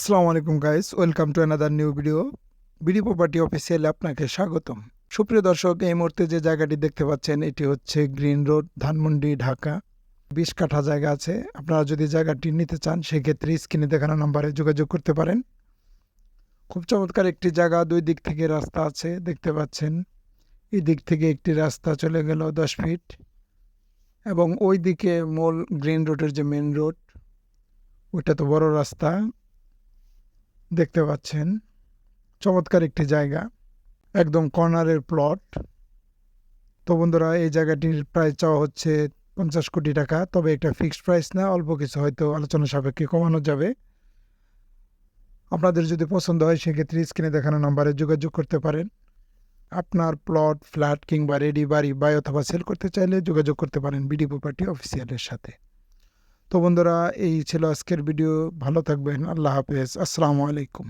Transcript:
আসসালামু আলাইকুম guys, welcome to another new video. BD property অফিসিয়ালে আপনাকে স্বাগতম। সুপ্রিয় দর্শক, এই মুহূর্তে যে জায়গাটি দেখতে পাচ্ছেন এটি হচ্ছে গ্রিন রোড, ধানমন্ডি, ঢাকা। 20 কাঠা জায়গা আছে। আপনারা যদি জায়গাটি নিতে চান সেক্ষেত্রে স্ক্রিনে দেখানো নম্বরে যোগাযোগ করতে পারেন। খুব চমৎকার একটি জায়গা, দুই দিক থেকে রাস্তা আছে দেখতে পাচ্ছেন। এই দিক থেকে একটি রাস্তা চলে গেল 10 ফিট এবং ওই দিকে মূল গ্রিন রোডের যে মেন রোড, ওইটা তো বড় রাস্তা দেখতে পাচ্ছেন। চমৎকার একটি জায়গা, একদম কর্নারের প্লট। তো বন্ধুরা, এই জায়গাটির প্রাইস চাওয়া হচ্ছে 50 কোটি টাকা। তবে এটা ফিক্সড প্রাইস না, অল্প কিছু হয়তো আলোচনা সাপেক্ষে কমানো যাবে। আপনাদের যদি পছন্দ হয় সেক্ষেত্রে স্ক্রিনে দেখানো নম্বরে যোগাযোগ করতে পারেন। আপনার প্লট, ফ্ল্যাট কিংবা রেডি বাড়ি বাই অথবা সেল করতে চাইলে যোগাযোগ করতে পারেন বিডি প্রপার্টি অফিসিয়ালের সাথে। তো বন্ধুরা, এই ছিল আজকের ভিডিও। ভালো থাকবেন। আল্লাহ হাফেজ। আসসালামু আলাইকুম।